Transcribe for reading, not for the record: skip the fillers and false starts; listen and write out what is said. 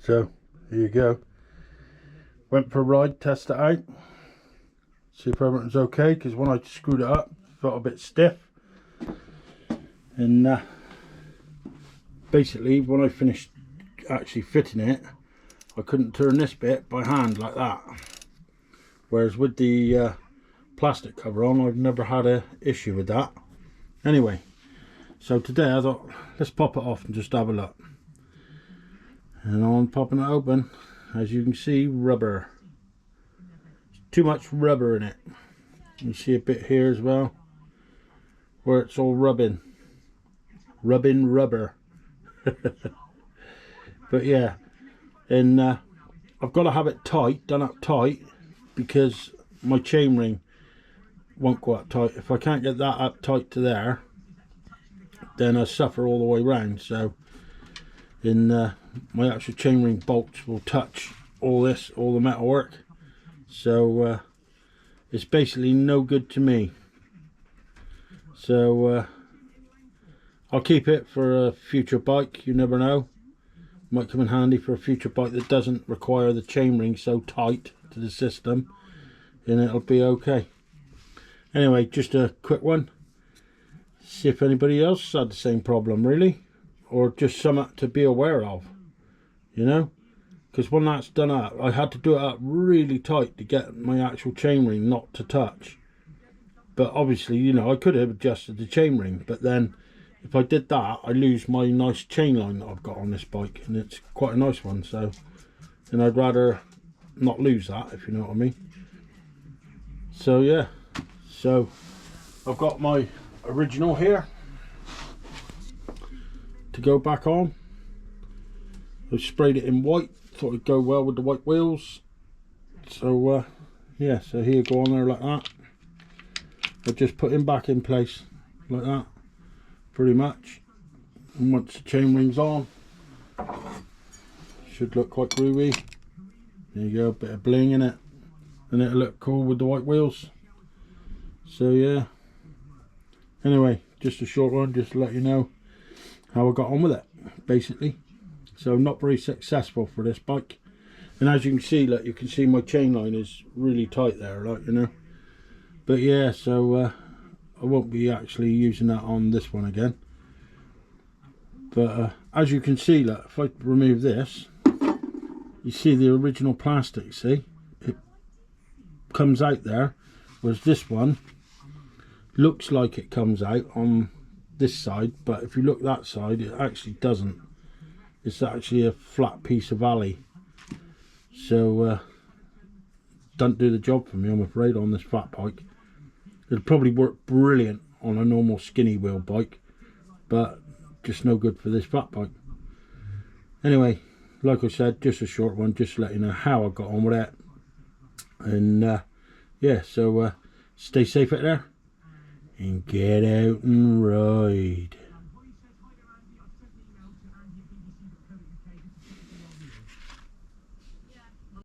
So here you go. Went for a ride, test it out, see if everything's okay, because when I screwed it up it felt a bit stiff. And basically when I finished actually fitting it, I couldn't turn this bit by hand like that, whereas with the plastic cover on I've never had an issue with that. Anyway, so today I thought let's pop it off and just have a look. And on popping it open, as you can see, rubber. Too much rubber in it. You see a bit here as well where it's all rubbing rubber. But yeah, and I've got to have it tight, done up tight, because my chainring won't go up tight. If I can't get that up tight to there, then I suffer all the way round. So in my actual chainring bolts will touch all this, all the metalwork, so it's basically no good to me. So I'll keep it for a future bike. You never know, might come in handy for a future bike that doesn't require the chainring so tight to the system, and it'll be okay. Anyway, just a quick one, see if anybody else had the same problem really, or just something to be aware of, you know, because when that's done up, I had to do it up really tight to get my actual chainring not to touch. But obviously, you know, I could have adjusted the chainring, but then if I did that, I lose my nice chain line that I've got on this bike, and it's quite a nice one. So, and I'd rather not lose that, if you know what I mean. So yeah, so I've got my original here to go back on. I sprayed it in white, thought it'd go well with the white wheels. So yeah, so here, go on there like that. I just put him back in place like that, pretty much. And once the chainring's on, should look quite groovy. There you go, a bit of bling in it, and it'll look cool with the white wheels. So yeah, anyway, just a short one, just to let you know how I got on with it, basically. So not very successful for this bike, and as you can see, like, you can see my chain line is really tight there, like, you know. But yeah, so I won't be actually using that on this one again. But as you can see, like, if I remove this, you see the original plastic, see, it comes out there, whereas this one looks like it comes out on this side, but if you look that side, it actually doesn't. It's actually a flat piece of alley, so don't do the job for me, I'm afraid, on this fat bike. It'll probably work brilliant on a normal skinny wheel bike, but just no good for this fat bike. Anyway, like I said, just a short one, just to let you know how I got on with it. And yeah, so stay safe out there and get out and ride.